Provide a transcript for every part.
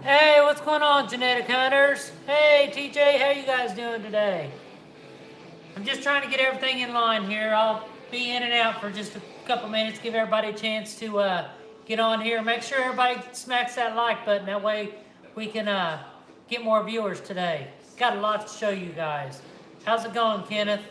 Hey, what's going on, genetic hunters? Hey, TJ, how you guys doing today? I'm just trying to get everything in line here. I'll be in and out for just a couple minutes, give everybody a chance to get on here. Make sure everybody smacks that like button. That way we can get more viewers today. Got a lot to show you guys. How's it going, Kenneth?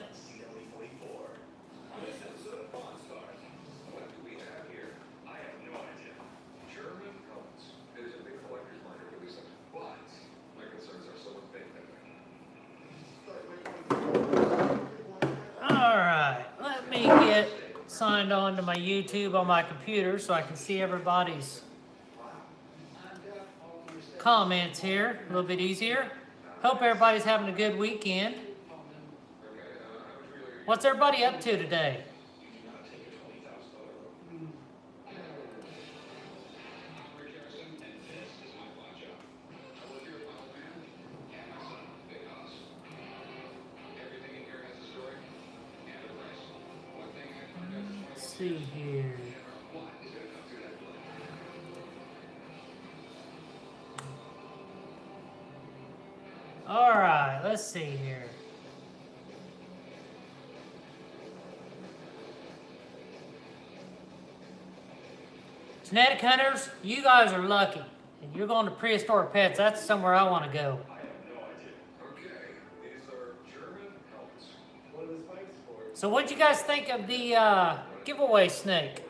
Get signed on to my YouTube on my computer so I can see everybody's comments here a little bit easier. Hope everybody's having a good weekend. What's everybody up to today? See here. All right, let's see here. Genetic hunters, you guys are lucky. And you're going to Prehistoric Pets. That's somewhere I want to go. So what'd you guys think of the giveaway snake?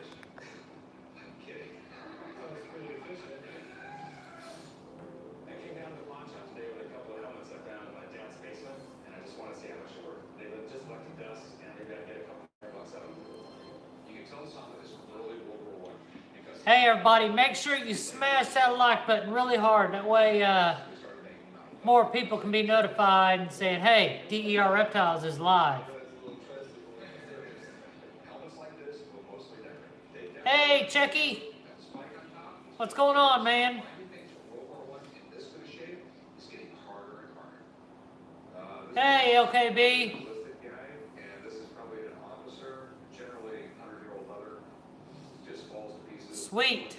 Hey everybody, make sure you smash that like button really hard. That way more people can be notified and saying, hey, DER Reptiles is live. Hey, Chucky. What's going on, man? Hey, LKB. Sweet.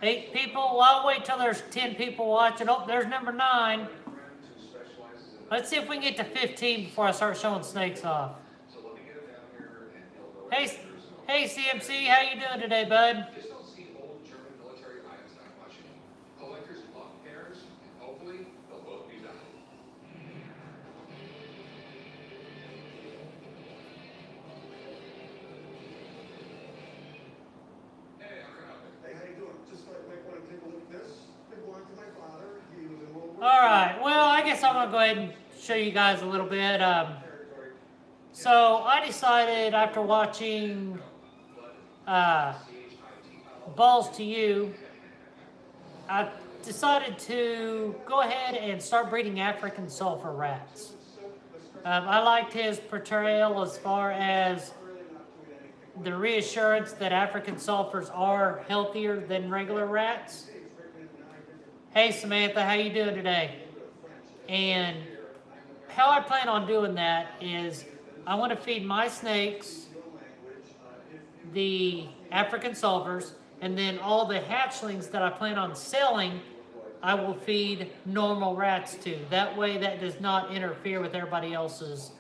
8 people. Well, I'll wait till there's 10 people watching. Oh, there's number 9. Let's see if we can get to 15 before I start showing snakes off. Hey, CMC, how you doing today, bud? All right, well, I guess I'm going to go ahead and show you guys a little bit. So I decided after watching Balls to You, I decided to go ahead and start breeding African sulfur rats. I liked his portrayal as far as the reassurance that African sulfurs are healthier than regular rats. Hey Samantha, how you doing today? And how I plan on doing that is I want to feed my snakes the African sulfurs, and then all the hatchlings that I plan on selling, I will feed normal rats to. That way that does not interfere with everybody else's,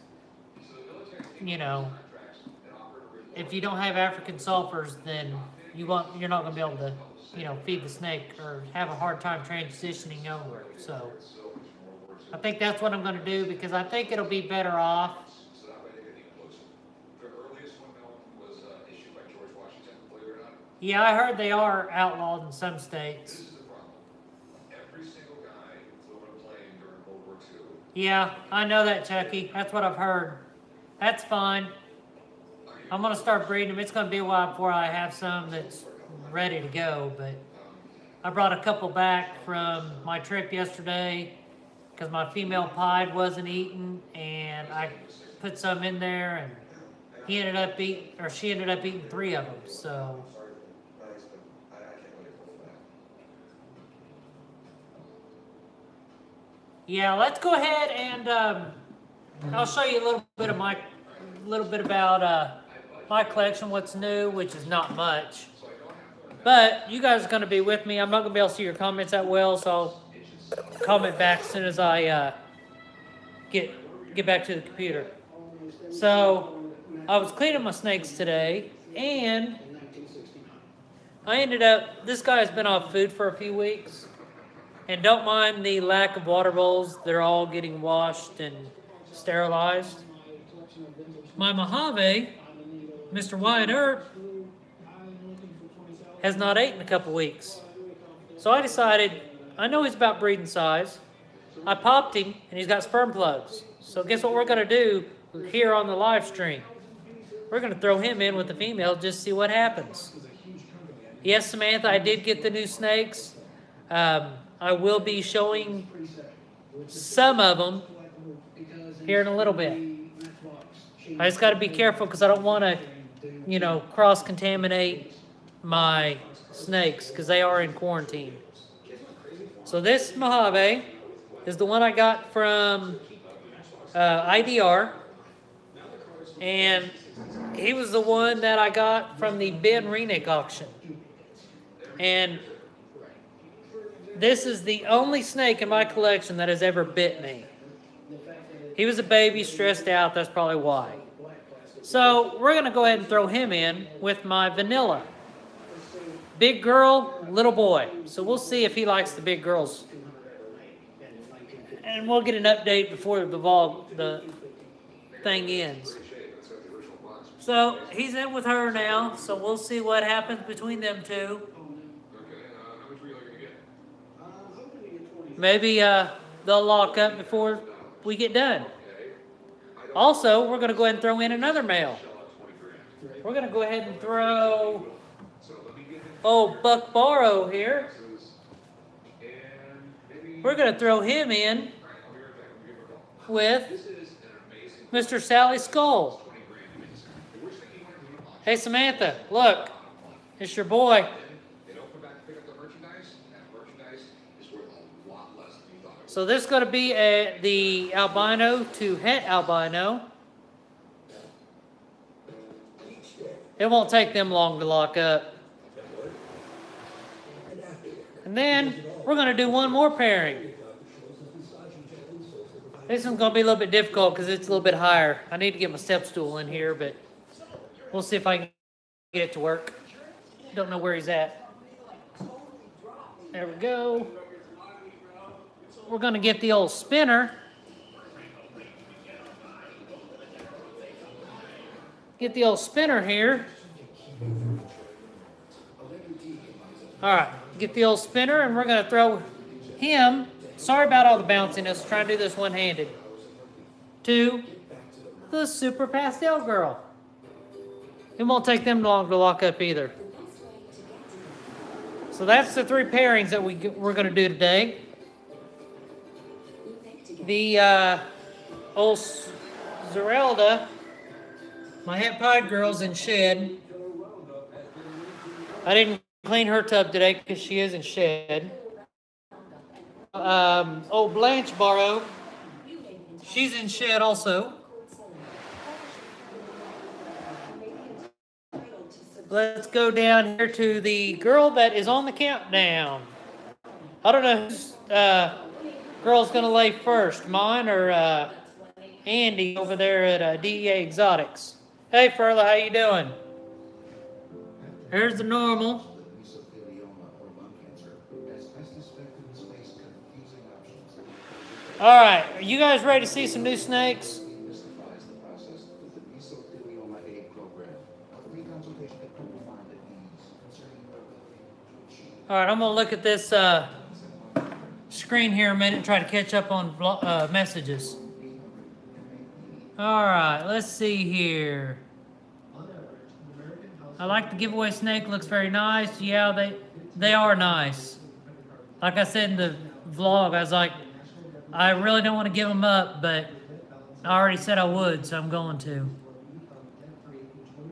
you know, if you don't have African sulfurs, then you're not going to be able to, you know, feed the snake or have a hard time transitioning over. So I think that's what I'm going to do because I think it'll be better off. Yeah, I heard they are outlawed in some states. Yeah, I know that, Chucky. That's what I've heard. That's fine. I'm going to start breeding them. It's going to be a while before I have some that's ready to go, but I brought a couple back from my trip yesterday because my female pied wasn't eating, and I put some in there, and she ended up eating 3 of them, so. Yeah, let's go ahead and I'll show you a little bit about my collection, what's new, which is not much. But you guys are going to be with me. I'm not going to be able to see your comments that well, so I'll comment back as soon as I get back to the computer. So I was cleaning my snakes today, and I ended up, this guy's been off food for a few weeks, and don't mind the lack of water bowls. They're all getting washed and sterilized. My Mojave, Mr. Wyatt Earp, has not eaten in a couple weeks. So I decided, I know he's about breeding size. I popped him, and he's got sperm plugs. So guess what we're going to do here on the live stream? We're going to throw him in with the female just to see what happens. Yes, Samantha, I did get the new snakes. I will be showing some of them here in a little bit. I just got to be careful because I don't want to, you know, cross-contaminate my snakes because they are in quarantine. So this Mojave is the one I got from IDR, and he was the one that I got from the Ben Renick auction. And this is the only snake in my collection that has ever bit me. He was a baby, stressed out, that's probably why. So we're going to go ahead and throw him in with my vanilla. Big girl, little boy. So we'll see if he likes the big girls. And we'll get an update before the thing ends. So he's in with her now, so we'll see what happens between them two. Maybe they'll lock up before we get done. Also, we're going to go ahead and throw in another male. We're going to go ahead and throw Buck Barrow here. We're going to throw him in with Mr. Sally Skull. Hey, Samantha, look, it's your boy. So this is going to be the albino to het albino. It won't take them long to lock up. And then we're going to do one more pairing. This one's going to be a little bit difficult because it's a little bit higher. I need to get my step stool in here, but we'll see if I can get it to work. Don't know where he's at. There we go. We're going to get the old spinner. Get the old spinner here. All right, get the old spinner, and we're going to throw him. Sorry about all the bounciness. Trying to do this one-handed. To the Super Pastel Girl. It won't take them long to lock up either. So that's the three pairings that we're going to do today. The old Zerelda, my Het Pied girl's in shed. I didn't clean her tub today because she is in shed. Old Blanche Barrow, she's in shed also. Let's go down here to the girl that is on the countdown. I don't know whose girl's going to lay first, mine or Andy over there at DEA Exotics. Hey, Furla, how you doing? Here's the normal. All right, are you guys ready to see some new snakes? All right, I'm going to look at this screen here a minute and try to catch up on messages. All right, let's see here. I like the giveaway snake. Looks very nice. Yeah, they are nice. Like I said in the vlog, I was like, I really don't want to give them up, but I already said I would, so I'm going to.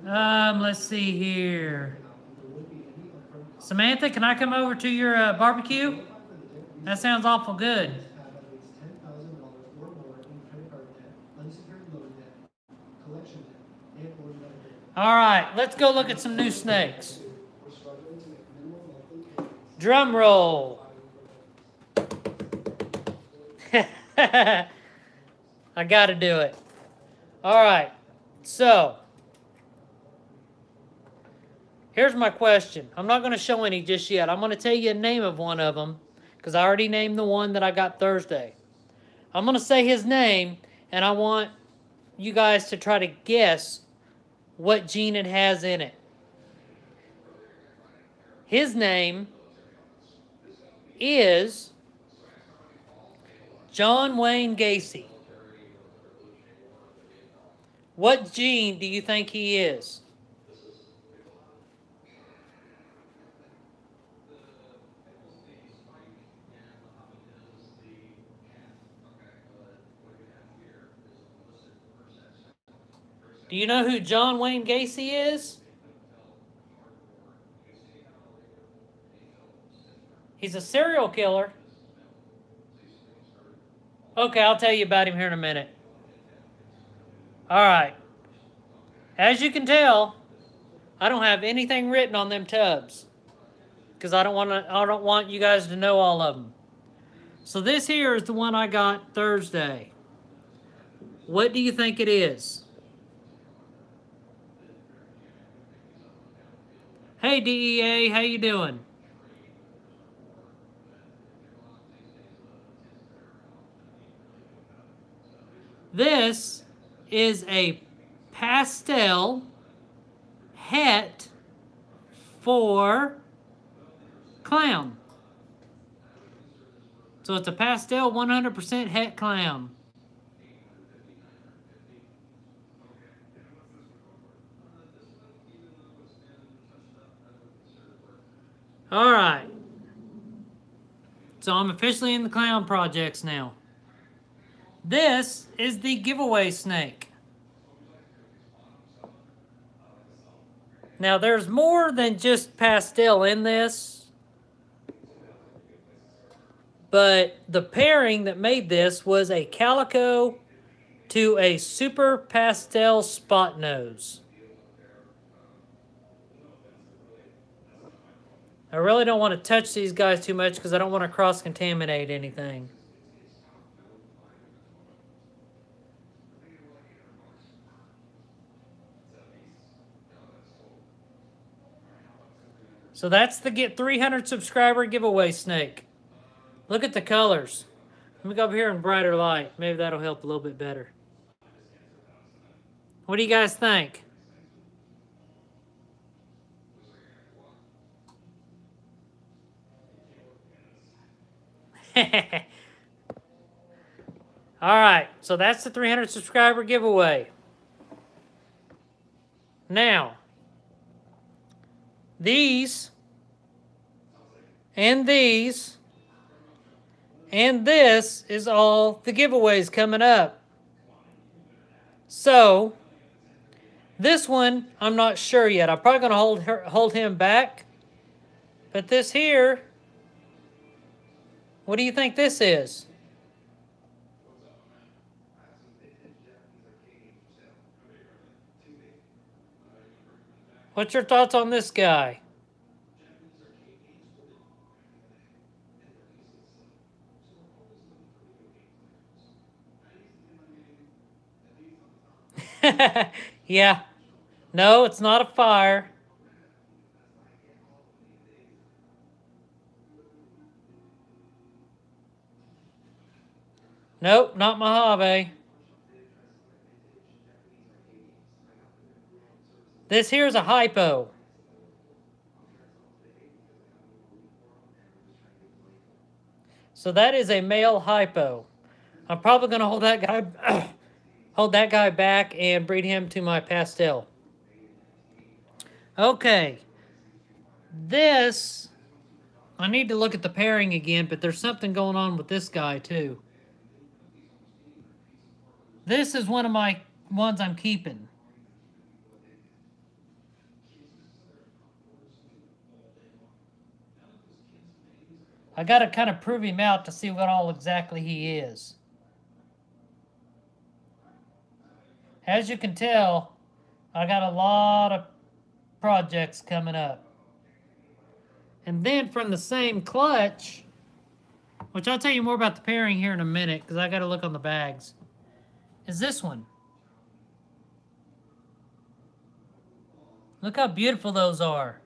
Let's see here. Samantha, can I come over to your barbecue? That sounds awful good. All right, let's go look at some new snakes. Drum roll. I got to do it. All right. So, here's my question. I'm not going to show any just yet. I'm going to tell you the name of one of them because I already named the one that I got Thursday. I'm going to say his name, and I want you guys to try to guess what gene it has in it. His name is John Wayne Gacy. What gene do you think he is? Do you know who John Wayne Gacy is? He's a serial killer. Okay, I'll tell you about him here in a minute. All right. As you can tell, I don't have anything written on them tubs because I don't want you guys to know all of them. So this here is the one I got Thursday. What do you think it is? Hey DEA, how you doing? This is a pastel het for clown. So it's a pastel 100% het clown. All right. So I'm officially in the clown projects now. This is the giveaway snake. Now there's more than just pastel in this, but the pairing that made this was a calico to a super pastel spot nose. I really don't want to touch these guys too much because I don't want to cross-contaminate anything. So that's the Get 300 subscriber giveaway snake. Look at the colors. Let me go over here in brighter light. Maybe that'll help a little bit better. What do you guys think? All right, so that's the 300 subscriber giveaway. Now, these and these and this is all the giveaways coming up. So, this one, I'm not sure yet. I'm probably going to hold him back. But this here, what do you think this is? What's your thoughts on this guy? Yeah. No, it's not a fire. Nope, not Mojave. This here's a hypo. So that is a male hypo. I'm probably going to hold that guy back and breed him to my pastel. Okay. This, I need to look at the pairing again, but there's something going on with this guy too. This is one of my ones I'm keeping. I got to kind of prove him out to see what all exactly he is. As you can tell, I got a lot of projects coming up. And then from the same clutch, which I'll tell you more about the pairing here in a minute because I got to look on the bags, is this one. Look how beautiful those are.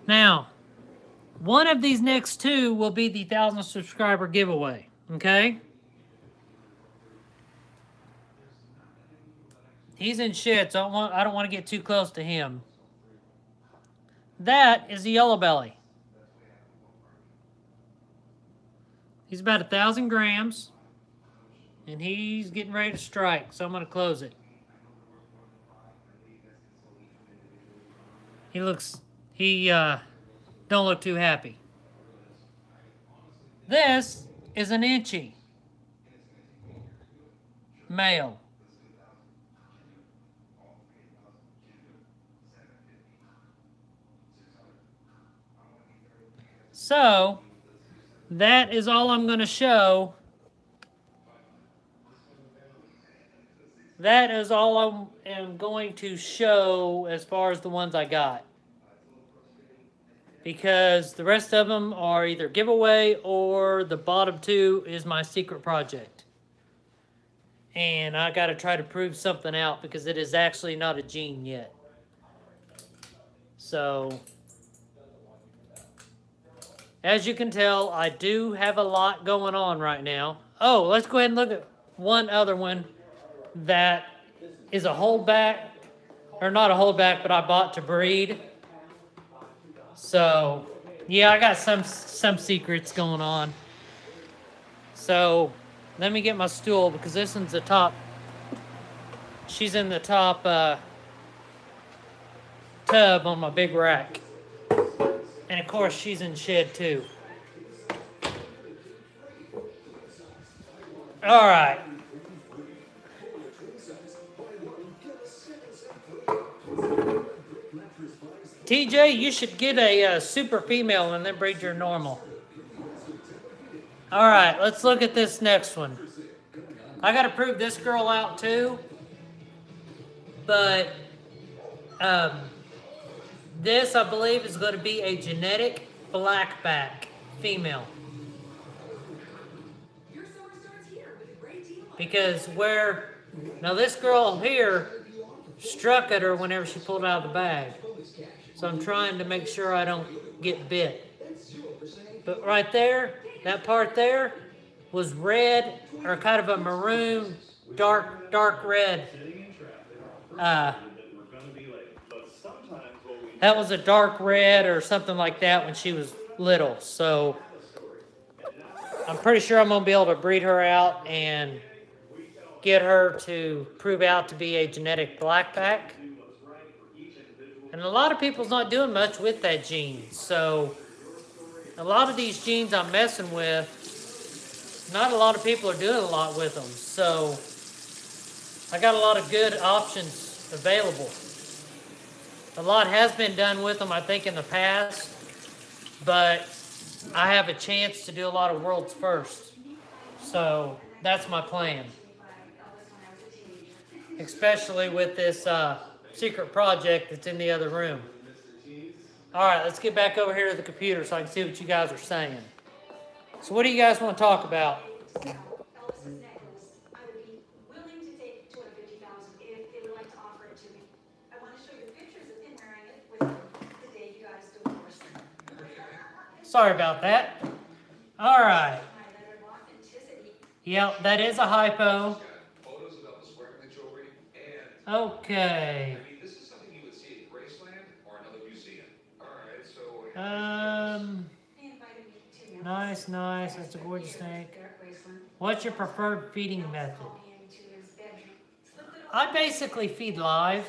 Now, one of these next two will be the 1,000 subscriber giveaway, okay? He's in shit, so I don't want to get too close to him. That is the yellow belly. He's about 1,000 grams, and he's getting ready to strike, so I'm going to close it. He don't look too happy. This is an inchy male. So, that is all I'm going to show. That is all I am going to show as far as the ones I got. Because the rest of them are either giveaway or the bottom two is my secret project. And I got to try to prove something out because it is actually not a gene yet. So, as you can tell, I do have a lot going on right now. Oh, let's go ahead and look at one other one that is a holdback, or not a holdback, but I bought to breed. So, yeah, I got some secrets going on. So, let me get my stool because this one's the top. She's in the top tub on my big rack. And of course, she's in shed too. All right. TJ, you should get a super female and then breed your normal. All right, let's look at this next one. I got to prove this girl out too. But this, I believe, is going to be a genetic blackback female. Because now this girl here struck at her whenever she pulled out of the bag. So I'm trying to make sure I don't get bit. But right there, that part there was red, or kind of a maroon, dark red. That was a dark red or something like that when she was little. So I'm pretty sure I'm going to be able to breed her out and get her to prove out to be a genetic blackback. And a lot of people's not doing much with that gene. So a lot of these genes I'm messing with, not a lot of people are doing a lot with them. So I got a lot of good options available. A lot has been done with them, I think, in the past. But I have a chance to do a lot of worlds first. So that's my plan. Especially with this secret project that's in the other room. All right, let's get back over here to the computer so I can see what you guys are saying. So what do you guys want to talk about? Sorry about that. All right. Yep, that is a hypo. Okay. Nice. That's a gorgeous snake. What's your preferred feeding method? I basically feed live.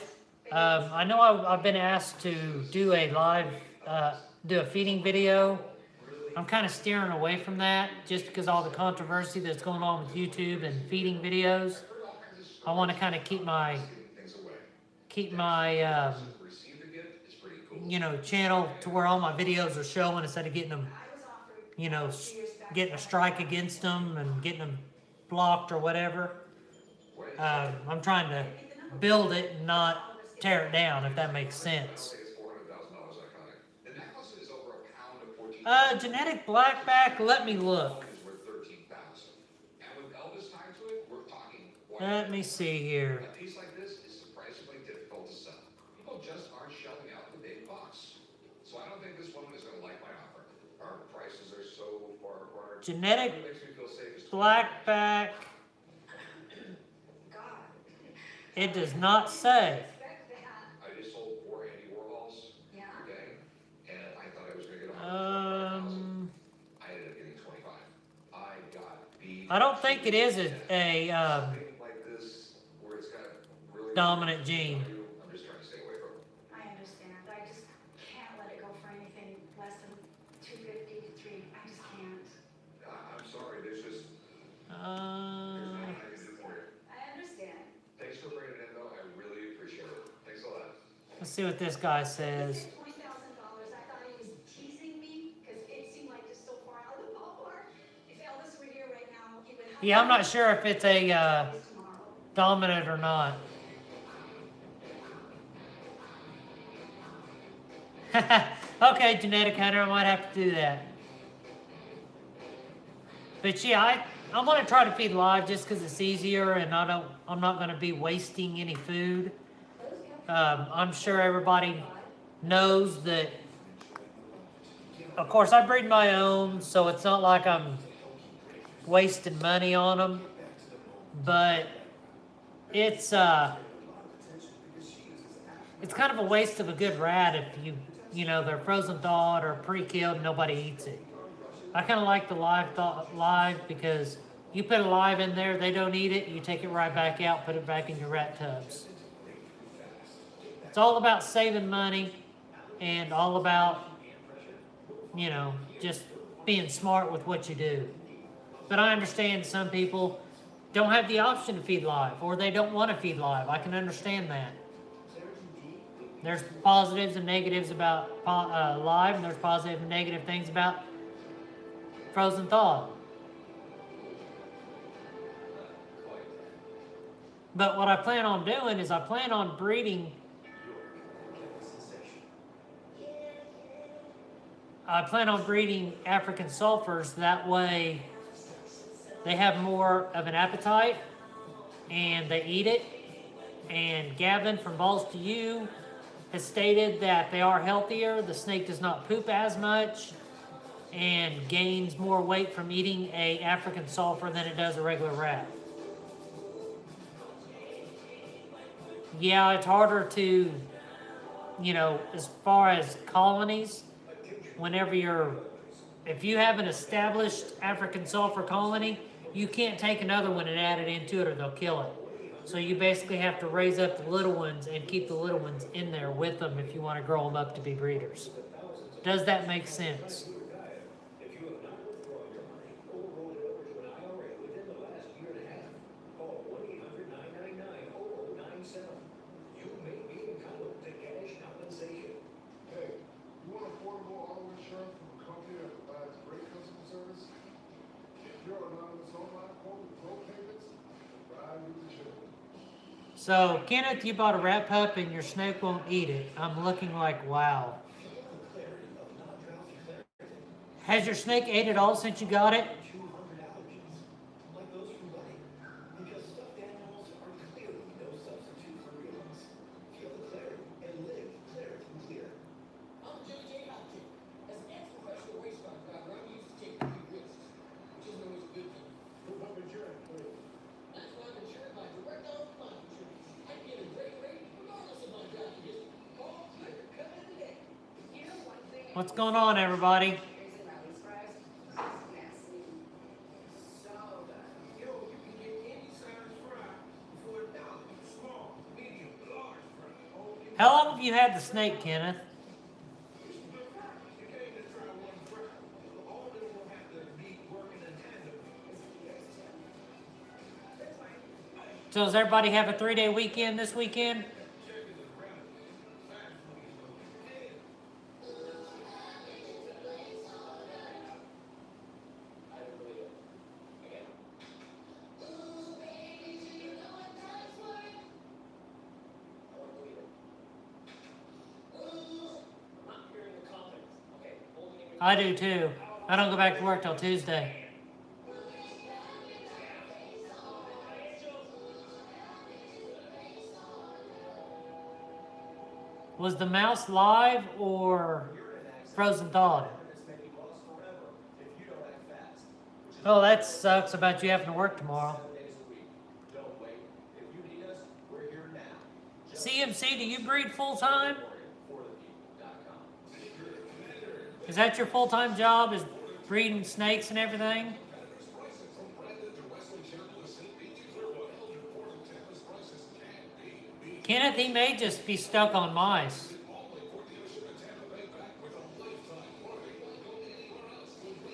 I know I've been asked to do a live, do a feeding video. I'm kind of steering away from that just because all the controversy that's going on with YouTube and feeding videos. I want to kind of keep my channel to where all my videos are showing instead of getting them, getting a strike against them and getting them blocked or whatever. I'm trying to build it and not tear it down, if that makes sense. Genetic blackback, let me look. Let me see here. A piece like this is surprisingly difficult to sell. People just aren't shelling out the big bucks. So I don't think this woman is going to like my offer. Our prices are so far apart. Genetic blackback. It does not say. I just sold 4 Andy Warhols today, and I thought I was going to get I ended up getting 25. I got beat. I don't think it is a dominant gene. I'm just trying to stay away from it. I understand. I just can't let it go for anything less than 250 to 3. I just can't. I'm sorry. There's nothing I can do for you. I understand. Thanks for bringing it in, though. I really appreciate it. Thanks a lot. Let's see what this guy says. $20,000. I thought he was teasing me because it seemed like just so far out of the ballpark. If Elvis were here right now, he would have. Yeah, I'm not sure if it's a dominant or not. Okay, genetic hunter, I might have to do that. But yeah, I'm gonna try to feed live just because it's easier, and I'm not gonna be wasting any food. I'm sure everybody knows that. Of course, I breed my own, so it's not like I'm wasting money on them. But it's kind of a waste of a good rat if they're frozen thawed or pre-killed and nobody eats it. I kind of like the live because you put a live in there, they don't eat it, you take it right back out, put it back in your rat tubs. It's all about saving money and all about, just being smart with what you do. But I understand some people don't have the option to feed live, or they don't want to feed live. I can understand that. There's positives and negatives about live, and there's positive and negative things about frozen thawed. But what I plan on doing is I plan on breeding. I plan on breeding African sulfurs. That way they have more of an appetite and they eat it. And Gavin from Balls to You has stated that they are healthier. The snake does not poop as much and gains more weight from eating a African sulfur than it does a regular rat. Yeah, it's harder to, as far as colonies, if you have an established African sulfur colony, you can't take another one and add it into it or they'll kill it. So you basically have to raise up the little ones and keep the little ones in there with them if you want to grow them up to be breeders. Does that make sense? So, Kenneth, you bought a rat pup and your snake won't eat it. I'm looking like, wow. Has your snake ate it all since you got it? What's going on, everybody? How long have you had the snake, Kenneth? So does everybody have a 3-day weekend this weekend? I do too. I don't go back to work till Tuesday. Was the mouse live or frozen thawed? Oh, that sucks about you having to work tomorrow. CMC, do you breed full time? Is that your full-time job, is breeding snakes and everything? Kenneth, he may just be stuck on mice.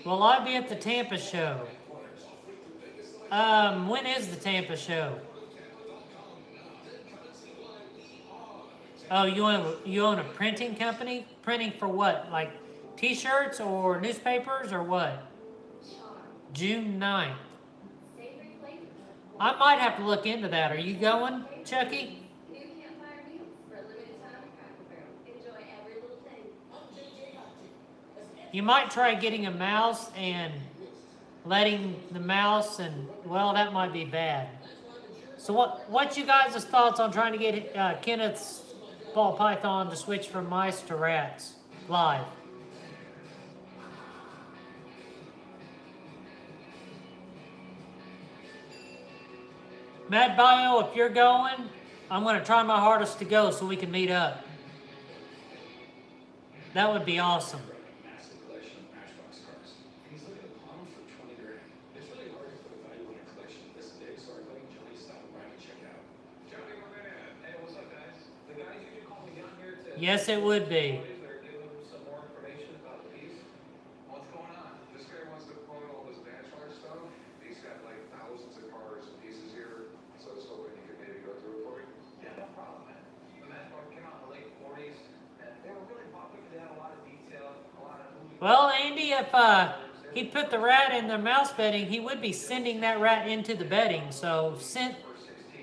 Will I be at the Tampa show? When is the Tampa show? Oh, you own a printing company? Printing for what? Like T-shirts or newspapers or what? June 9th. I might have to look into that. Are you going, Chucky? You might try getting a mouse and letting the mouse and, well, that might be bad. So what's you guys' thoughts on trying to get Kenneth's ball python to switch from mice to rats live? Mad Bio, if you're going, I'm going to try my hardest to go so we can meet up. That would be awesome. Yes, it would be. Some more information about the piece. What's going on? This guy wants to quote all this benchmark stuff. He's got like thousands of cars and pieces here, so I was hoping you could maybe go through it for me. Yeah, no problem, man. The benchmark came out in the late 40s, and they were really popular. They had a lot of detail, a lot of movie. Well, Andy, if he put the rat in the mouse bedding, he would be sending that rat into the bedding. So sent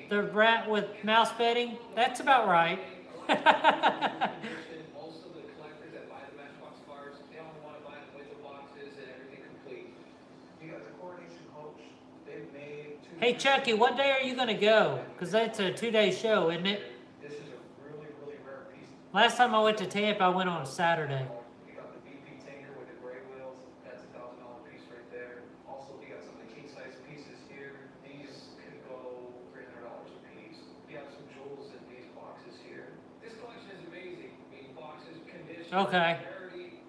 the rat with mouse bedding. That's about right. Most of the collectors that buy the Matchbox cars, they only want to buy them with the boxes and everything complete. You got the coronation coach. They've made two. Hey, Chucky, what day are you going to go? Because that's a 2-day show, isn't it? This is a really, really rare piece. Last time I went to Tampa, I went on a Saturday. You got the BP Tanker with the gray wheels. That's a $1,000 piece right there. Also, you got some of the king-size pieces here. These could go $300 a piece. You have some jewels in these boxes here. This collection is amazing. I mean, boxes, condition, Okay. rarity.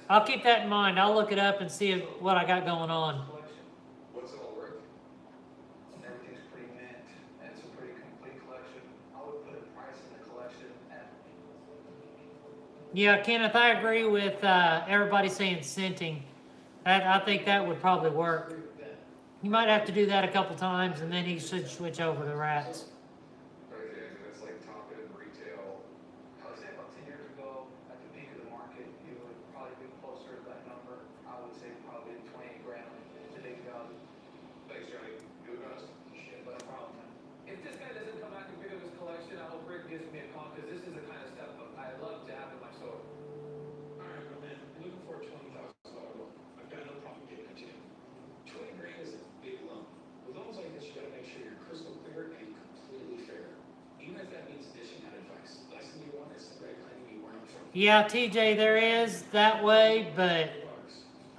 I'll keep that in mind. I'll look it up and see what I got going on. What's it all worth? Everything's pretty mint, and it's a pretty complete collection. I would put a price in the collection at. Yeah, Kenneth, I agree with everybody saying scenting. I think that would probably work. You might have to do that a couple times, and then he should switch over to rats. Okay, and it's like top end retail. I would say about 10 years ago, at the peak of the market, you would probably be closer to that number. I would say probably 28 grand today's value. Thanks, Johnny. You the best. Shit, no problem, man. If this guy doesn't come back and pick up his collection, I hope Rick gives me a call, because this is the kind of stuff I love to have in my store. All right, my man. I'm looking for a $20,000 loan. I've got no problem getting it to you. 20 grand is a big loan. With loans like this, you gotta make sure you're crystal clear and completely fair. Even if that means dishing out advice. Last thing you want is somebody claiming you weren't upfront. Yeah, TJ, there is that way, but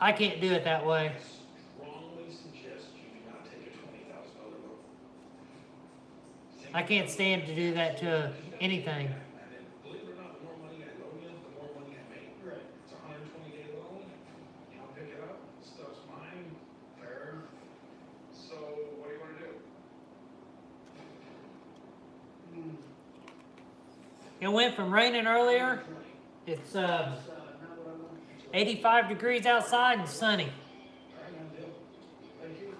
I can't do it that way. Strongly suggest you do not take a $20,000 loan. I can't stand to do that to anything. And then, believe it or not, the more money I loan you, the more money I make. Right. It's a 120-day loan. You don't pick it up, stuff's mine. Fair. So, what do you want to do? It went from raining earlier. It's 85 degrees outside and sunny. Thank you.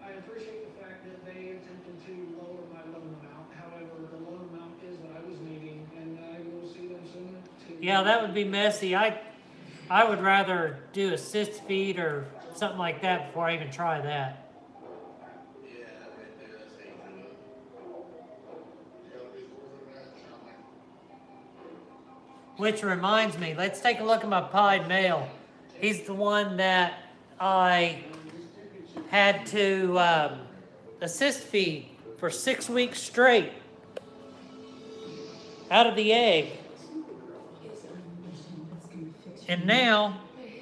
I appreciate the fact that they attempted to lower my loan amount. However, the loan amount is what I was needing, and I will see them soon. Yeah, that would be messy. I would rather do assist feed or something like that before I even try that. Which reminds me, let's take a look at my pied male. He's the one that I had to assist feed for 6 weeks straight out of the egg. And now,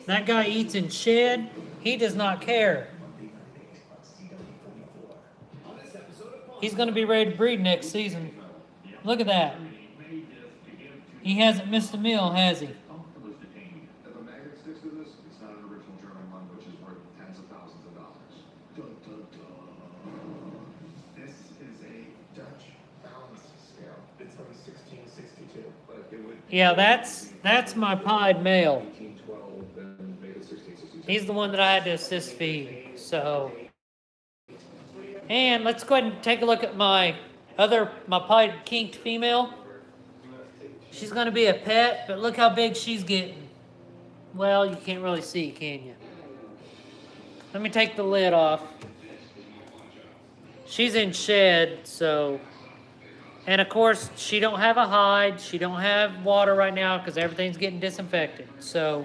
that guy eats in shed. He does not care. He's going to be ready to breed next season. Look at that. He hasn't missed a meal, has he? If a magnet sticks to this, it's not an original German one, which is worth tens of thousands of dollars. Dun, dun, dun. This is a Dutch balance scale. It's from 1662, but it would. Yeah, that's my pied male. 1812, then made it 1662. He's the one that I had to assist feed. So, and let's go ahead and take a look at my pied kinked female. She's going to be a pet, but look how big she's getting. Well, you can't really see, can you? Let me take the lid off. She's in shed, so... And of course, she don't have a hide. She don't have water right now because everything's getting disinfected. So,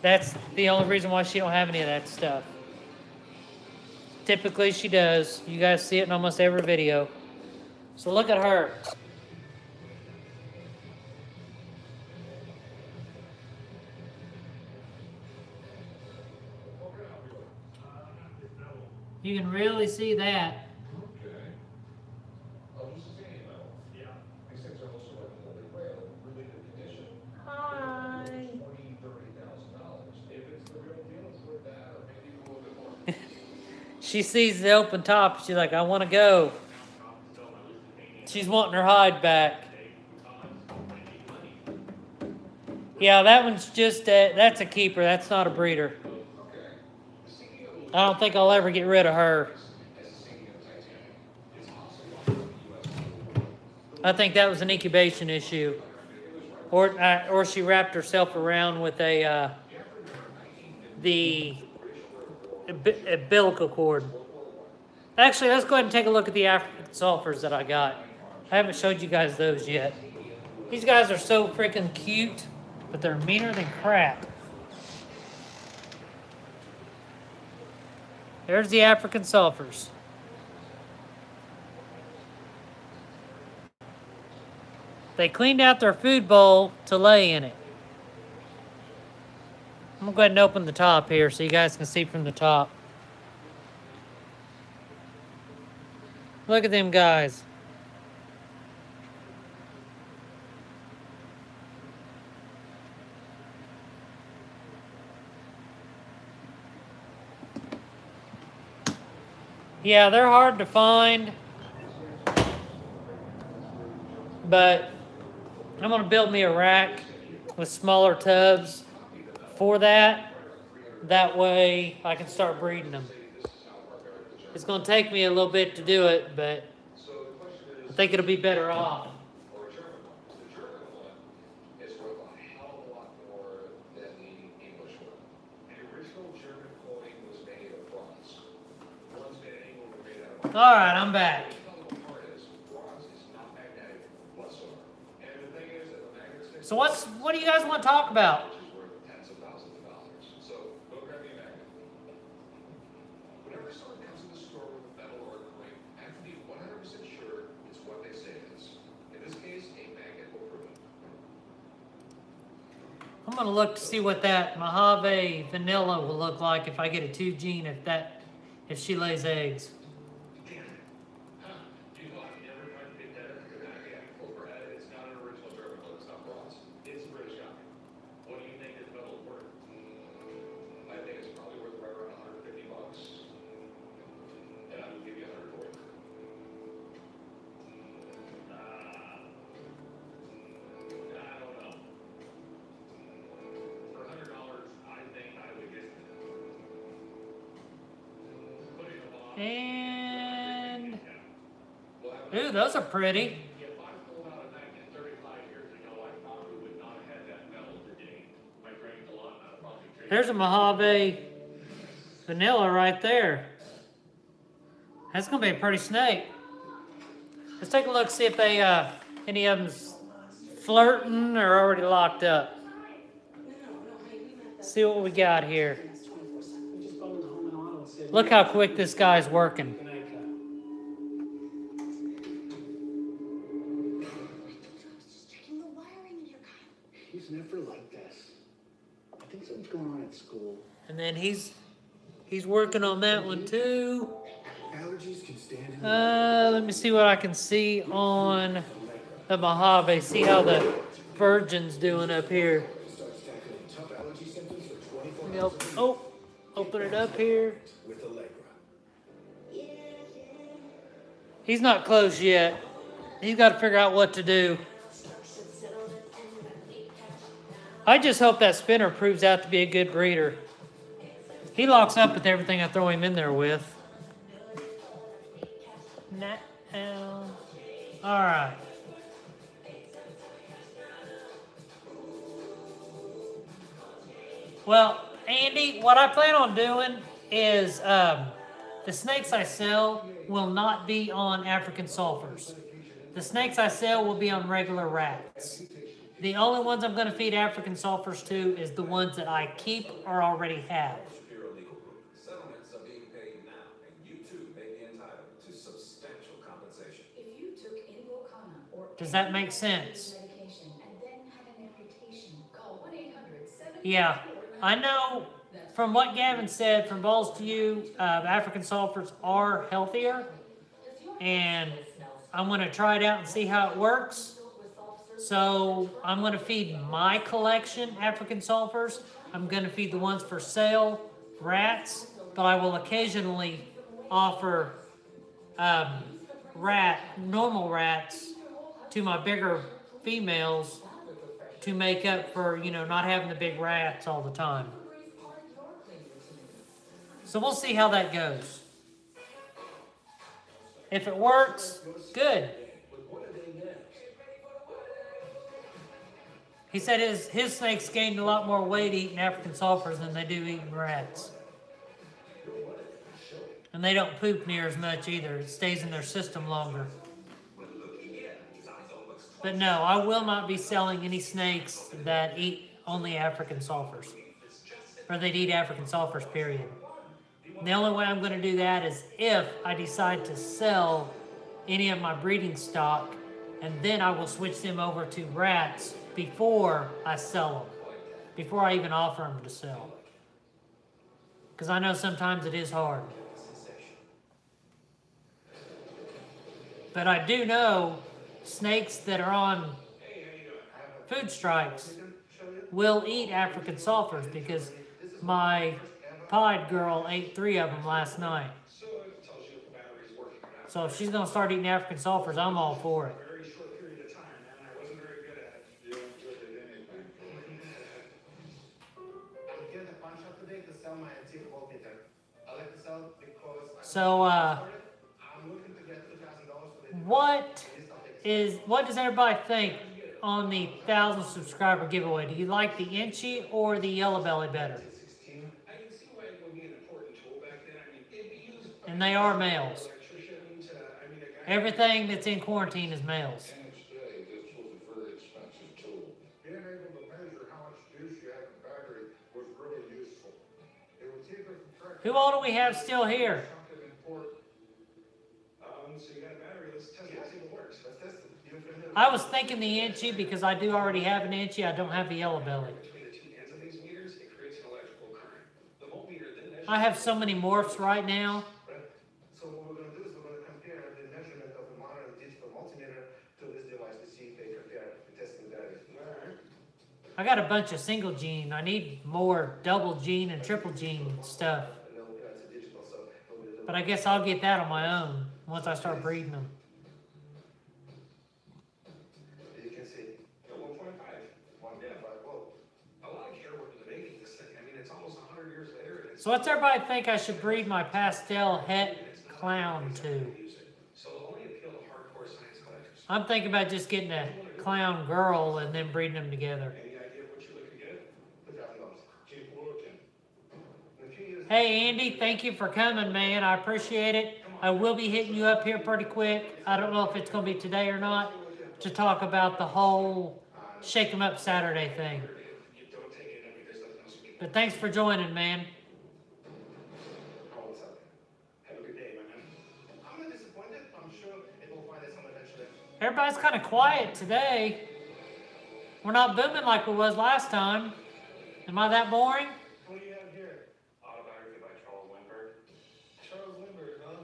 that's the only reason why she don't have any of that stuff. Typically, she does. You guys see it in almost every video. So, look at her. You can really see that. Okay. Oh, this is any metal. Yeah. These things are also like holy grail, in really good condition. Hi. $20,000, $30,000. If it's the real deal, it's worth that, or maybe a little bit more. She sees the open top. She's like, I want to go. She's wanting her hide back. Yeah, that one's just that's a keeper. That's not a breeder. I don't think I'll ever get rid of her. I think that was an incubation issue. Or she wrapped herself around with the umbilical cord. Actually, let's go ahead and take a look at the African sulfurs that I got. I haven't showed you guys those yet. These guys are so freaking cute, but they're meaner than crap. There's the African sulfurs. They cleaned out their food bowl to lay in it. I'm going to go ahead and open the top here so you guys can see from the top. Look at them guys. Yeah, they're hard to find, but I'm going to build me a rack with smaller tubs for that. That way I can start breeding them. It's going to take me a little bit to do it, but I think it'll be better off. All right, I'm back. So what do you guys want to talk about? Whenever someone comes to the store with a metal or a coin, I have to be 100% sure it's what they say it is. In this case, a magnet will prove it. I'm going to look to see what that Mojave vanilla will look like if I get a 2 gene if she lays eggs. And ooh, those are pretty. There's a Mojave vanilla right there. That's gonna be a pretty snake. Let's take a look, see if they any of them's flirting or already locked up? See what we got here. Look how quick this guy's working. He's never like this. I think something's going on at school. And then he's working on that one too. Allergies can stand. Let me see what I can see on the Mojave. See how the Virgin's doing up here. Yep. Oh, open it up here. He's not close yet. He's got to figure out what to do. I just hope that spinner proves out to be a good breeder. He locks up with everything I throw him in there with. All right. Well, Andy, what I plan on doing is the snakes I sell will not be on African sulfurs. The snakes I sell will be on regular rats. The only ones I'm going to feed African sulfurs to is the ones that I keep or already have. Settlements are being paid now, and you too may be entitled to substantial compensation. If you took Invokana or Does that make sense? medication and then had an amputation, call 1-800-7. Yeah, I know from what Gavin said, from balls to you, African sulfurs are healthier, and I'm going to try it out and see how it works. So I'm going to feed my collection African sulfurs. I'm going to feed the ones for sale, rats, but I will occasionally offer normal rats to my bigger females to make up for, not having the big rats all the time. So we'll see how that goes. If it works, good. He said his snakes gained a lot more weight eating African sulfurs than they do eating rats. And they don't poop near as much either. It stays in their system longer. But no, I will not be selling any snakes that eat only African sulfurs. Or they'd eat African sulfurs, period. And the only way I'm going to do that is if I decide to sell any of my breeding stock, and then I will switch them over to rats before I sell them. Before I even offer them to sell. Because I know sometimes it is hard. But I do know snakes that are on food strikes will eat African sulfurs, because my pod girl ate 3 of them last night. So if she's going to start eating African sulfurs, I'm all for it. So, what does everybody think on the 1,000 subscriber giveaway? Do you like the Inchy or the Yellow Belly better? And they are males. Everything that's in quarantine is males. Who all do we have still here? I was thinking the Inchy because I do already have an Inchy. I don't have the Yellow Belly. I have so many morphs right now. So what we're going to do is we're going to compare the measurement of the monitor and digital multimeter to this device to see if they compare the testing data. I got a bunch of single gene. I need more double gene and triple gene stuff. But I guess I'll get that on my own once I start breeding them. You can see 1.5. 1.5. Whoa. A lot of care went into making this thing. I mean, it's almost 100 years later. So what's everybody think I should breed my pastel het clown to? I'm thinking about just getting a clown girl and then breeding them together. Any idea what you're looking to get? Keep working. Hey Andy, thank you for coming, man. I appreciate it. I will be hitting you up here pretty quick. I don't know if it's going to be today or not, to talk about the whole shake 'em up Saturday thing. You don't take it if there's nothing else you can. But thanks for joining, man. Oh, what's up? Have a good day, my man. I'm not disappointed. I'm sure it will find its home eventually. Everybody's kind of quiet today. We're not booming like we was last time. Am I that boring? What do you have here? Autobiography by Charles Lindbergh. Charles Lindbergh, huh?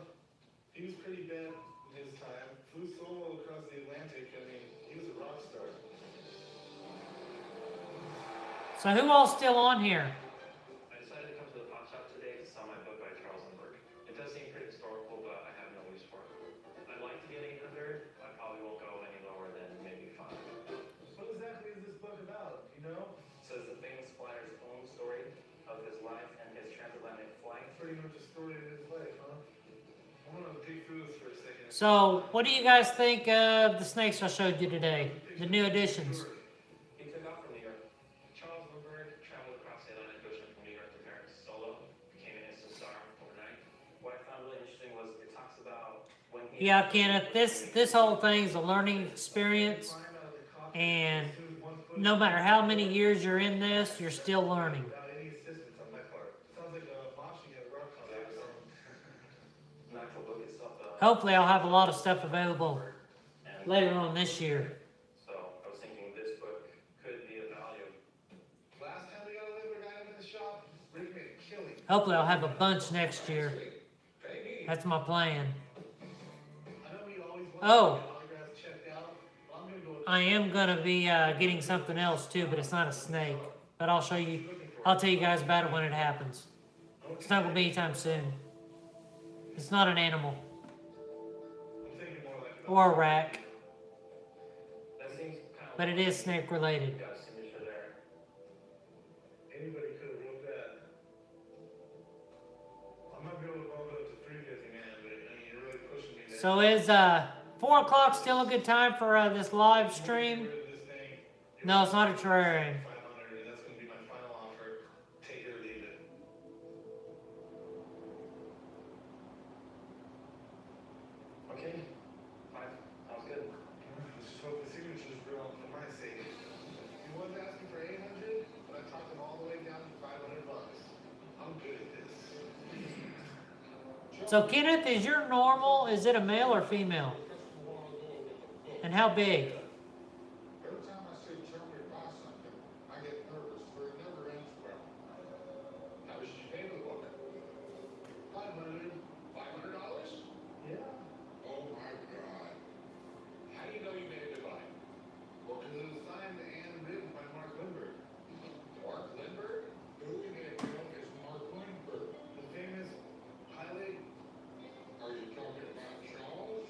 He was pretty bad in his time. Flew solo across the Atlantic. I mean, he was a rock star. So who all's still on here? I decided to come to the pawn shop today to sell my book by Charles Lindbergh. It does seem pretty historical, but I have no use for it. I'd like to get 800. I probably won't go any lower than maybe 5. What exactly is this book about, you know? It says the famous flyer's own story of his life and his transatlantic flight. Pretty much a story of his life, huh? I want to dig through this for a second. So what do you guys think of the snakes I showed you today? The new additions. He took off from New York. Charles Lindbergh traveled across the Atlantic Ocean from New York to Paris solo, became an instant star overnight. What I found really interesting was it talks about when he... Yeah, Kenneth, this whole thing is a learning experience, and no matter how many years you're in this, you're still learning. Without any assistance on my part. Sounds like launching a rock concert or something. An actual book itself, Hopefully I'll have a lot of stuff available later on this year. so I was thinking this book could be of value. Last time we got a Lindbergh item in the shop, Rick made a killing. Hopefully I'll have a bunch next year. That's my plan. I know we always want Oh, to get autographs checked out. But I'm gonna go with I am gonna be getting something else too, but it's not a snake. But I'll show you, I'll tell you guys about it when it happens. It's not gonna be anytime soon. It's not an animal I'm thinking more like or a rack, That seems kind of but it is snake related. got a signature there. anybody could have wrote that. I might be able to bump it up to 350, man, but I mean, you're really pushing me there. So is 4 o'clock still a good time for this live stream? This thing, No, it's not a terrarium. 500, and that's gonna be my final offer. Take it or leave it. Okay, fine, sounds good. Let's just hope the signature's real for my sake. He was asking for 800, but I talked him all the way down to $500. I'm good at this. So Kenneth, is your normal, is it a male or female? And how big? Every time I see Jeremy buy something, I get nervous, for it never ends well. How much did you pay for the book? $500. $500? Yeah. Oh my God. How do you know you made a good buy? Well, because it was signed and written by Mark Lindbergh. Mark Lindbergh? Who in the hell is Mark Lindbergh? The famous pilot. Are you talking about Charles?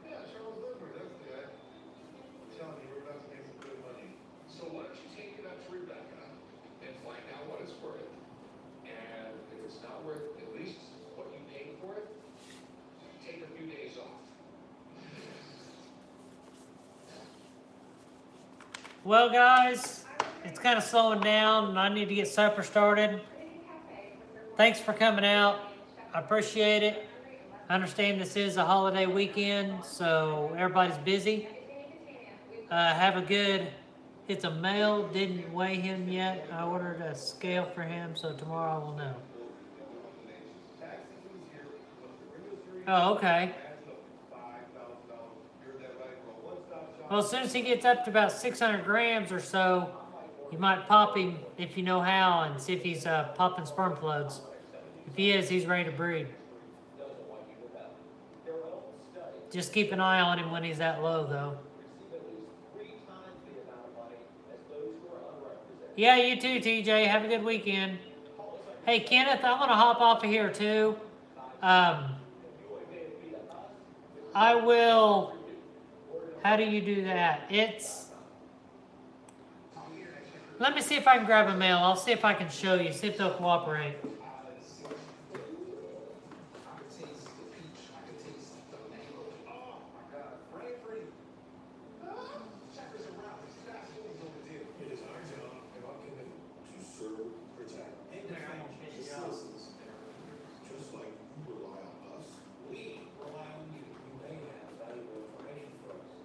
Yeah, Charles Lindbergh, that's the guy. I'm telling you, we're about to make some good money. So why don't you take it up to Rebecca and find out what it's worth? And if it's not worth at least what you paid for it, take a few days off. Well guys, it's kind of slowing down and I need to get supper started. Thanks for coming out. I appreciate it. I understand this is a holiday weekend, so everybody's busy. Have a good, it's a male, didn't weigh him yet. I ordered a scale for him, so tomorrow I will know. Oh, okay. Well, as soon as he gets up to about 600 grams or so, you might pop him if you know how and see if he's popping sperm plugs. If he is, he's ready to breed. Just keep an eye on him when he's that low, though. Yeah, you too, TJ. Have a good weekend. Hey, Kenneth, I'm going to hop off of here, too. I will... How do you do that? It's... Let me see if I can grab a mail. I'll see if I can show you. See if they'll cooperate.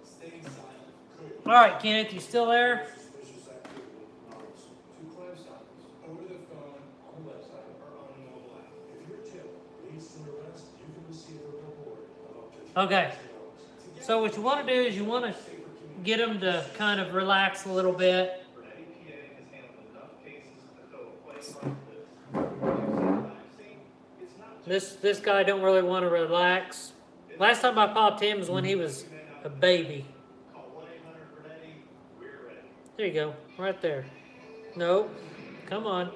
Staying silent could All right, Kenneth, you still there? Suspicious activity amounts to Crime Stoppers over the phone, on the website, or on a mobile app. If your tip leads to an arrest, you can receive a reward of up to Okay. $2,000. So what you want to do is you want to get them to kind of relax a little bit. Burnett EPA has handled enough cases to fill a place like this. It's not This guy don't really want to relax. Last time I popped him was when he was a baby. call 1-800-Burnett. We're ready. There you go, right there. No, come on.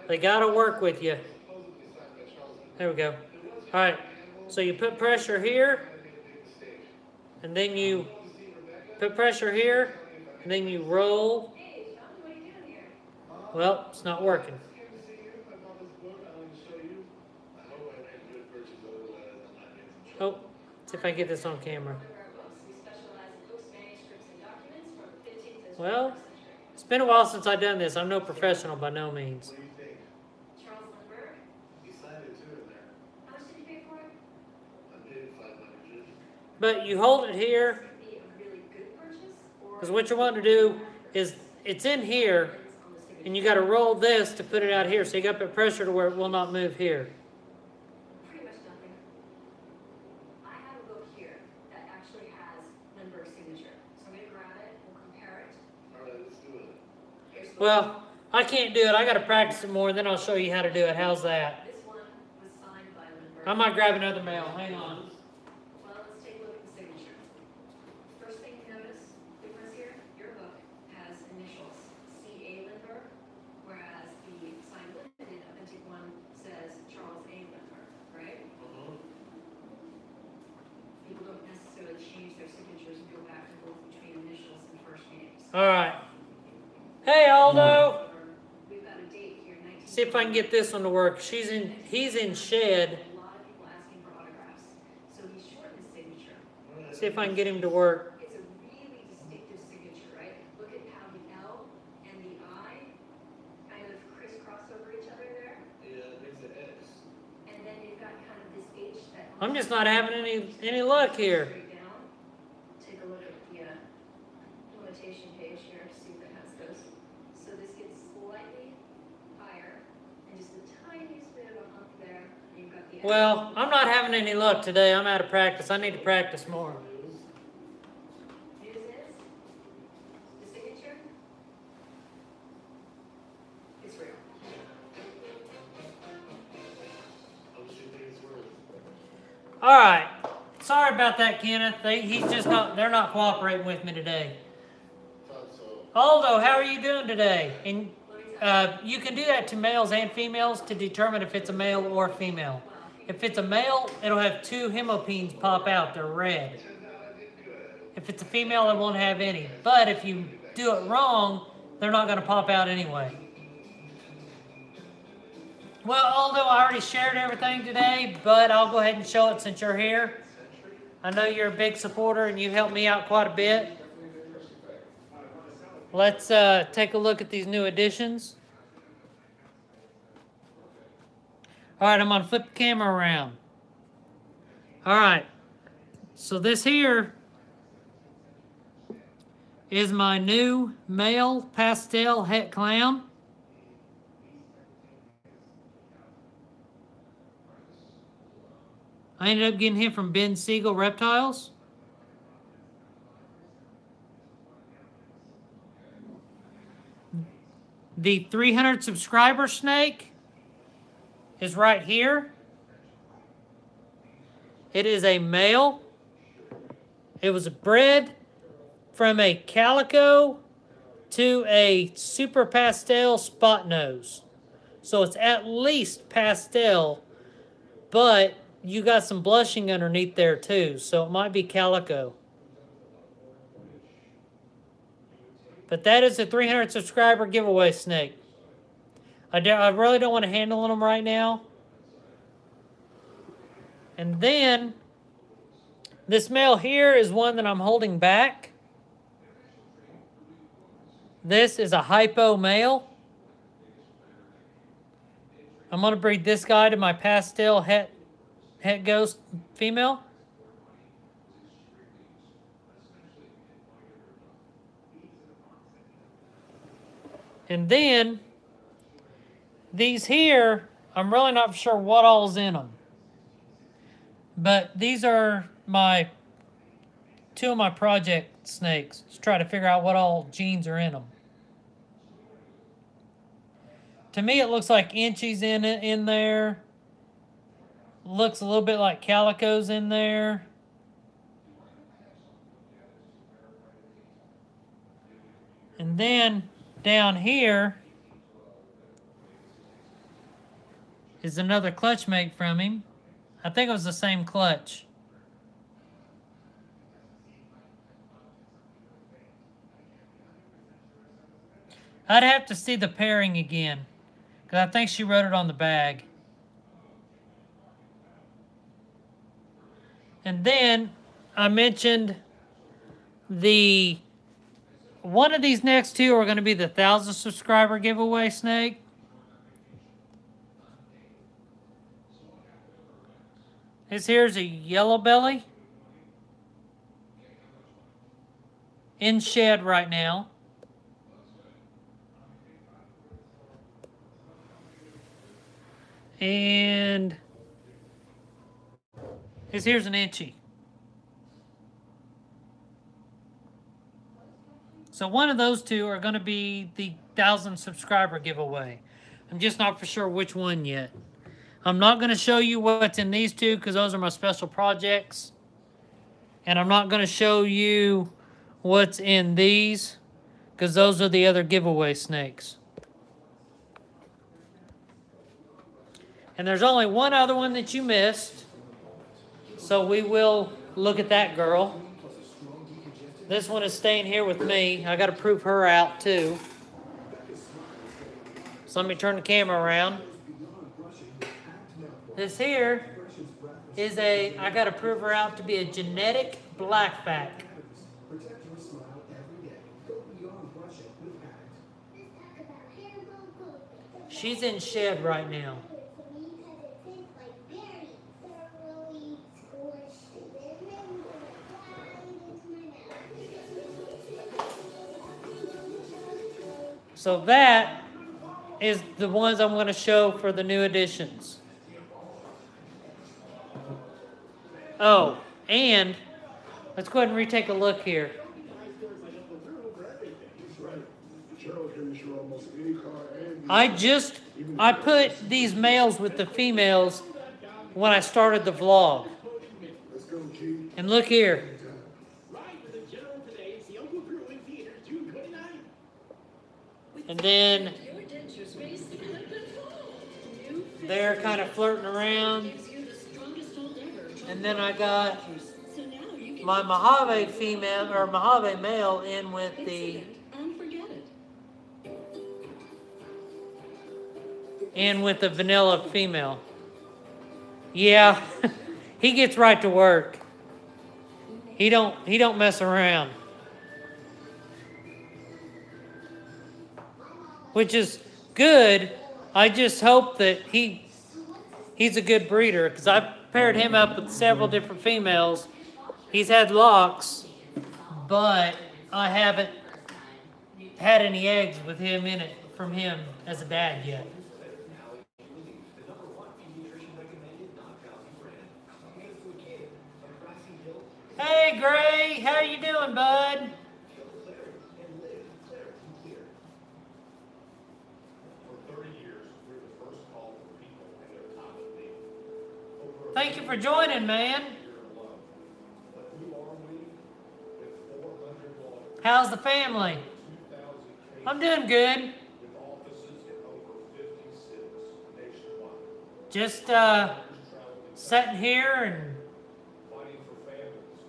They gotta work with you. There we go. All right, so you put pressure here, and then you put pressure here, and then you roll. Well, it's not working. Oh, see if I can get this on camera. Well, it's been a while since I've done this. I'm no professional by no means. What do you think? Charles Lindbergh, He signed it too in there. how much did you pay for it? I paid $500. But you hold it here, Would it be a really good purchase, or because what you want to do is it's in here, on the signature? and you got to roll this to put it out here. So you got to put pressure to where it will not move here. Pretty much nothing. I have a book here that actually has Lindbergh's signature. So I'm gonna grab it, we'll compare it. All right, let's do it. Here's the Well, I can't do it. I got to practice it more, and then I'll show you how to do it. How's that? This one was signed by Lindbergh. I might grab another mail. Hang on. Well, let's take a look at the signature. First thing you notice, difference here, your book has initials, C.A. Lindbergh, whereas the signed limited authentic one says Charles A. Lindbergh, right? People don't necessarily change their signatures and go back and forth between initials and first names. All right. Hey, Aldo. We've got a date here, 19. See if I can get this one to work. He's in shed. A lot of people asking for autographs, so he shortened his signature. See if I can get him to work. It's a really distinctive signature, right? Look at how the L and the I kind of crisscross over each other there. Yeah, it makes an X. And then you've got kind of this H that. I'm just not having any luck here. Straight down. Take a look at the limitation page here, see if it has those. So this gets slightly higher, and just the tiniest bit of a hump there. And you've got the. Well, I'm not having any luck today. I'm out of practice. I need to practice more. News is the signature. It's real. How much do you think it's worth? All right. Sorry about that, Kenneth. They're not cooperating with me today. Thought so. Aldo, how are you doing today? And you can do that to males and females to determine if it's a male or female. If it's a male, it'll have 2 hemopines pop out. They're red. If it's a female, it won't have any. But if you do it wrong, they're not going to pop out anyway. Well, Aldo, I already shared everything today, but I'll go ahead and show it since you're here. I know you're a big supporter and you've helped me out quite a bit. Let's take a look at these new additions. All right, I'm going to flip the camera around. All right, so this here is my new male pastel het clown. I ended up getting him from Ben Siegel Reptiles. The 300 subscriber snake is right here. It is a male. It was bred from a calico to a super pastel spot nose. So it's at least pastel, but you got some blushing underneath there too, so it might be calico. But that is a 300 subscriber giveaway snake. I really don't want to handle them right now. And then this male here is one that I'm holding back. This is a hypo male. I'm going to breed this guy to my pastel het ghost female. And then these here, I'm really not sure what all's in them. But these are my two of my project snakes. Just try to figure out what all genes are in them. To me, it looks like Inchies in there. Looks a little bit like Calico's in there. And then down here is another clutch mate from him. I think it was the same clutch. I'd have to see the pairing again, because I think she wrote it on the bag. And then I mentioned one of these next two are going to be the 1,000 subscriber giveaway snake. This here's a yellow belly. In shed right now. And here's an Inchie. So one of those two are going to be the 1,000 subscriber giveaway. I'm just not for sure which one yet. I'm not going to show you what's in these two because those are my special projects. And I'm not going to show you what's in these because those are the other giveaway snakes. And there's only one other one that you missed. So we will look at that girl. This one is staying here with me. I got to prove her out too. So let me turn the camera around. This here is I got to prove her out to be a genetic blackback. She's in shed right now. So that is the ones I'm going to show for the new editions. Oh, and let's go ahead and retake a look here. I put these males with the females when I started the vlog. And look here. And then they're kind of flirting around. And then I got my Mojave female or Mojave male in with the vanilla female. Yeah, he gets right to work. He don't mess around. Which is good. I just hope that he's a good breeder because I've paired him up with several different females. He's had locks, but I haven't had any eggs with him in it from him as a dad yet. Hey Gray, how you doing, bud? Thank you for joining, man. How's the family? I'm doing good. Just sitting here and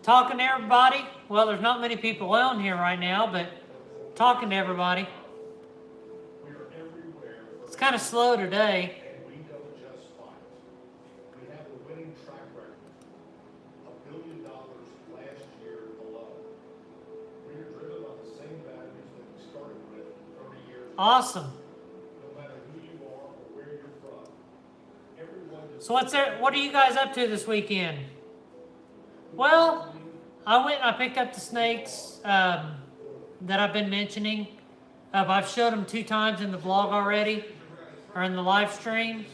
talking to everybody. Well, there's not many people on here right now, but talking to everybody. It's kind of slow today. Awesome. So what are you guys up to this weekend? Well, I went and I picked up the snakes that I've been mentioning. I've showed them 2 times in the vlog already, or in the live stream.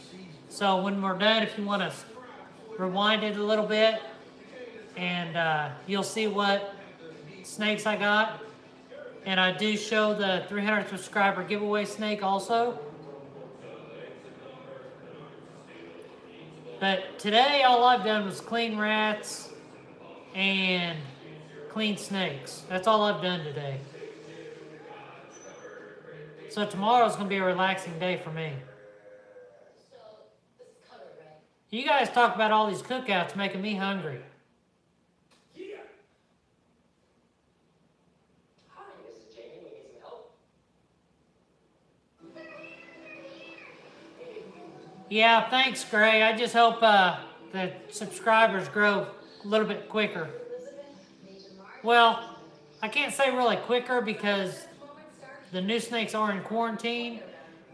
So when we're done, if you want to rewind it a little bit, and you'll see what snakes I got. And I do show the 300 subscriber giveaway snake also. But today, all I've done was clean rats and clean snakes. That's all I've done today. So tomorrow's going to be a relaxing day for me. You guys talk about all these cookouts making me hungry. Yeah, thanks, Gray. I just hope the subscribers grow a little bit quicker. Well, I can't say really quicker because the new snakes are in quarantine,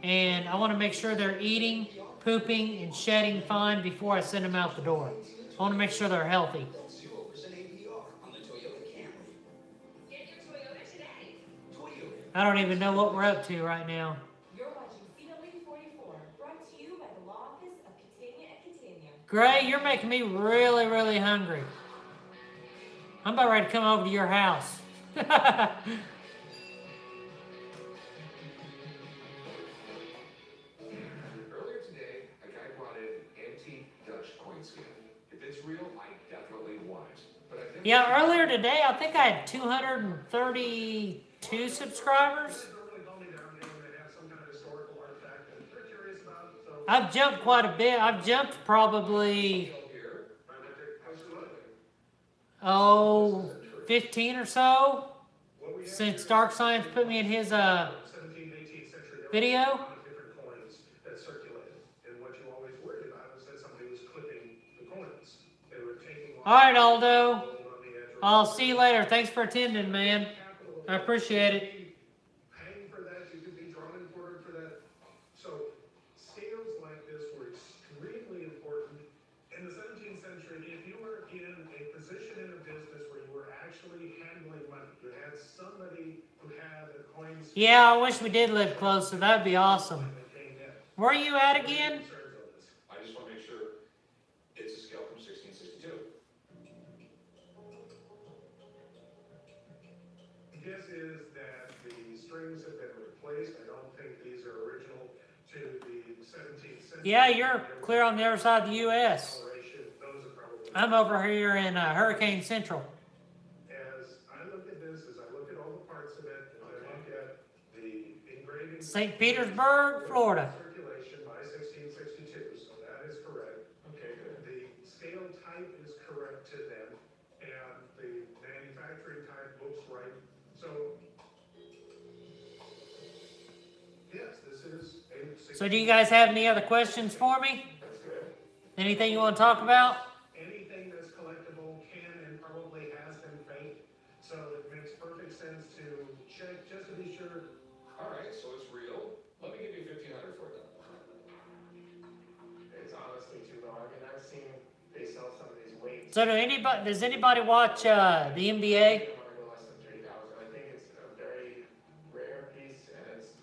and I want to make sure they're eating, pooping, and shedding fine before I send them out the door. I want to make sure they're healthy. I don't even know what we're up to right now. Gray, you're making me really, really hungry. I'm about ready to come over to your house. Earlier today, a guy brought in an antique Dutch coin skin. If it's real, I definitely want it. But I think Yeah, earlier today, I think I had 232 subscribers. I've jumped quite a bit. I've jumped probably, 15 or so since Dark Science put me in his video. All right, Aldo. I'll see you later. Thanks for attending, man. I appreciate it. Paying for that, you could be drawn and quartered for that. So scales like this were extremely important. In the 17th century, if you were in a position in a business where you were actually handling money, you had somebody who had a coin. Yeah, I wish we did live closer. That'd be awesome. Where are you at again? I just want to make sure it's a scale from 1662. Guess is that the strings have been replaced. I don't think these are original to the 17th century. Yeah, you're clear on the other side of the U.S. Those are probably. I'm over here in Hurricane Central. As I look at this, as I look at all the parts of it, as I look at the engraving. St. Petersburg, Florida. Circulation by 1662, so that is correct. Okay, good. The scale type is correct to them, and the manufacturing type looks right. So, yes, this is a. So do you guys have any other questions for me? That's good. Anything you want to talk about? Anything that's collectible can and probably has been faked, so it makes perfect sense to check just to be sure. All right, so it's real. Let me give you 1,500 for it. It's honestly too low. I mean, I've seen they sell some of these weights. So does anybody watch the NBA? I want to go less than 3,000. I think it's a very rare piece, and it's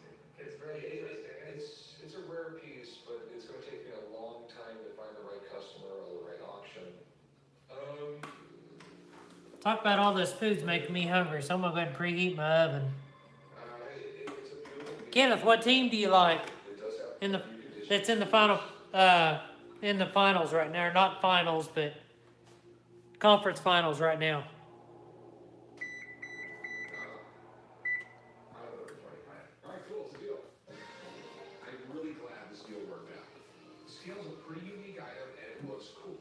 very interesting. It's a rare piece, but it's going to take me a long time to find the right customer or the right auction. Talk about all this food's making me hungry, so I'm gonna go ahead and preheat my oven. It's a beautiful piece. Kenneth, what team do you like It does have in the few conditions. that's in the finals right now? Not finals, but conference finals right now. All right, cool. It's a deal. I'm really glad this deal worked out. The scale's a pretty unique item, and it looks cool.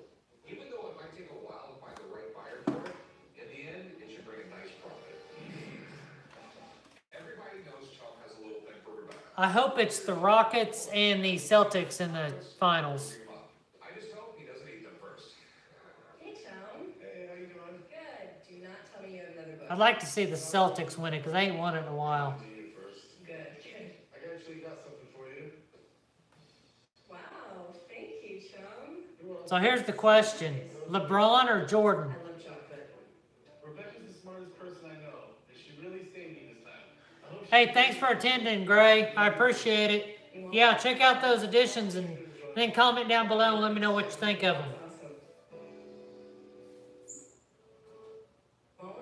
Even though it might take a while to find the right buyer for it, in the end, it should bring a nice profit. Everybody knows Chum has a little thing for Rebecca. I hope it's the Rockets and the Celtics in the finals. I just hope he doesn't eat them first. Hey, Tom. Hey, how you doing? Good. Do not tell me you have another book. I'd like to see the Celtics win it because they ain't won it in a while. To you first. Good. Good. I actually got something for you. Wow. Thank you, Chum. So here's the question: LeBron or Jordan? I love chocolate. Rebecca's the smartest person I know. Did she really save me this time? Hey, thanks for attending, Gray. I appreciate it. Yeah, check out those editions and then comment down below and let me know what you think of them. Owen?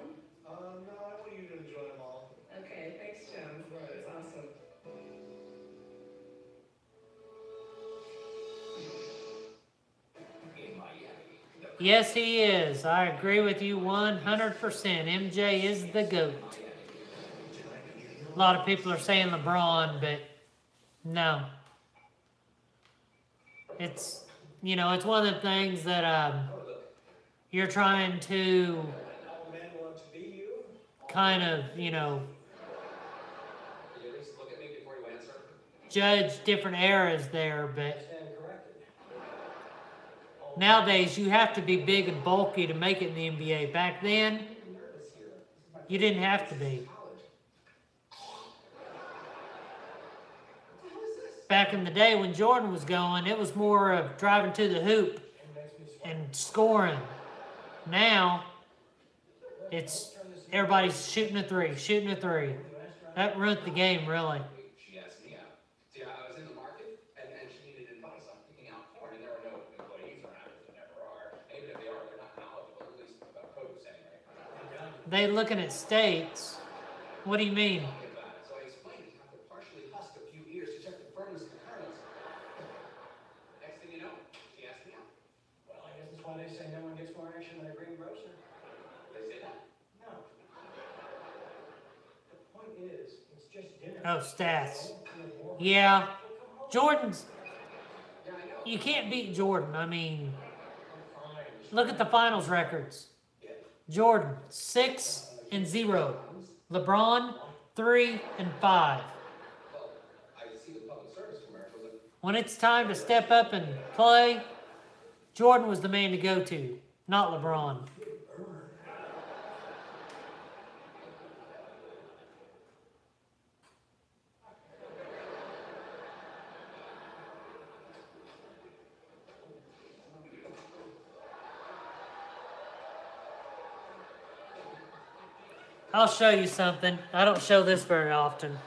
No, I want you to enjoy them all. Okay, thanks, Jim. That's awesome. Yes, he is. I agree with you 100%. MJ is the GOAT. A lot of people are saying LeBron, but no. It's, you know, it's one of the things that you're trying to kind of, you know, judge different eras there, but nowadays you have to be big and bulky to make it in the NBA. Back then, you didn't have to be. Back in the day when Jordan was going, it was more of driving to the hoop and scoring. Now, it's everybody's shooting a three, shooting a three. That ruined the game, really. She asked me out. See, I was in the market, and she needed advice on picking out corn, and there are no employees around it, there never are. And even if they are, they're not knowledgeable, at least about produce anyway. They looking at states. What do you mean? So I explained you have to partially husk a few ears to check the firmness of the kernels. Next thing you know, she asked me out. Well, I guess that's why they say no one gets more action than a green grocer. They say that. No. The point is, it's just dinner. Oh, stats. Yeah. Jordan's... You can't beat Jordan. I mean, look at the finals records. Jordan, 6-0. LeBron, 3-5. When it's time to step up and play, Jordan was the man to go to, not LeBron. I'll show you something. I don't show this very often.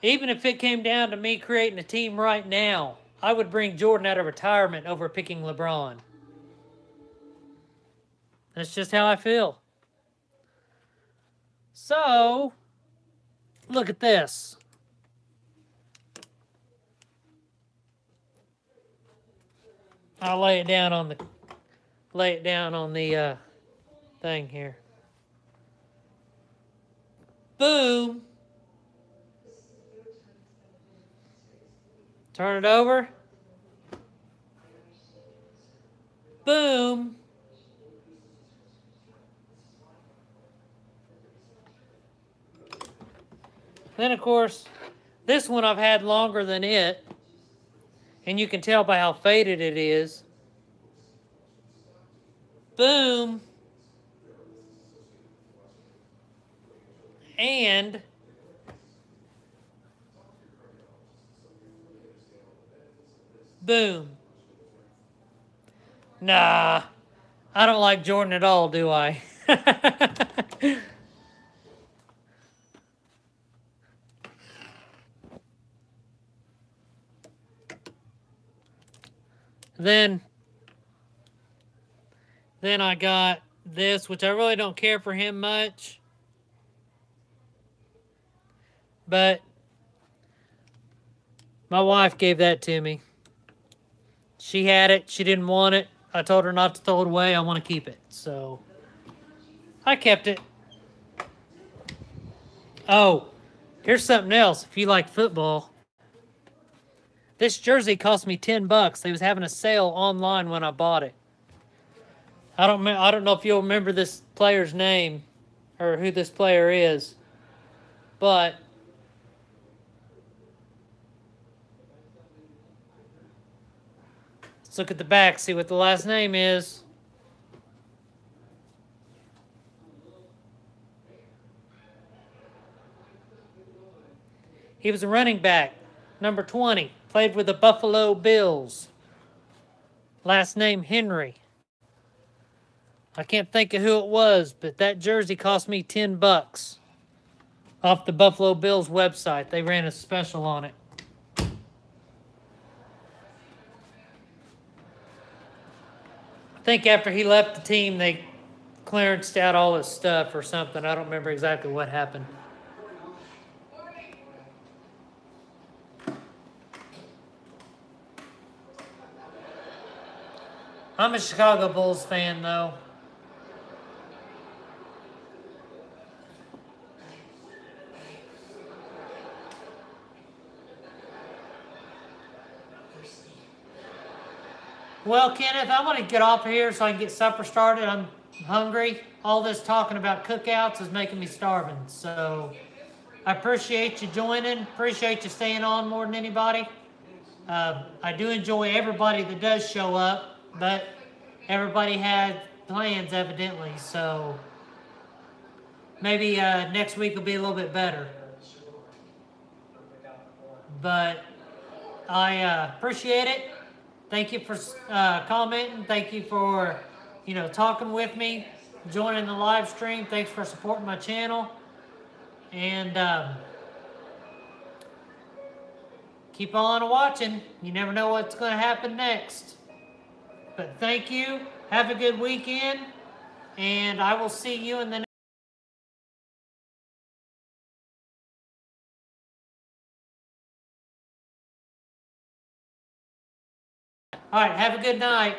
Even if it came down to me creating a team right now, I would bring Jordan out of retirement over picking LeBron. That's just how I feel. So, look at this. I'll lay it down on the thing here. Boom. Turn it over. Boom. Then, of course, this one I've had longer than it. And you can tell by how faded it is. Boom. And boom. Nah, I don't like Jordan at all, do I? Then I got this, which I really don't care for him much. But my wife gave that to me. She had it. She didn't want it. I told her not to throw it away. I want to keep it. So I kept it. Oh, here's something else. If you like football. This jersey cost me $10. They was having a sale online when I bought it. I don't know if you'll remember this player's name or who this player is, but let's look at the back, see what the last name is. He was a running back, number 20. Played with the Buffalo Bills. Last name Henry. I can't think of who it was, but that jersey cost me $10 off the Buffalo Bills website. They ran a special on it. I think after he left the team, they clearanced out all his stuff or something. I don't remember exactly what happened. I'm a Chicago Bulls fan, though. Well, Kenneth, I'm going to get off here so I can get supper started. I'm hungry. All this talking about cookouts is making me starving. So I appreciate you joining. Appreciate you staying on more than anybody. I do enjoy everybody that does show up, but everybody had plans evidently. So maybe next week will be a little bit better. But I appreciate it. Thank you for commenting. Thank you for, talking with me, joining the live stream. Thanks for supporting my channel. And keep on watching. You never know what's going to happen next. But thank you. Have a good weekend. And I will see you in the next. All right. Have a good night.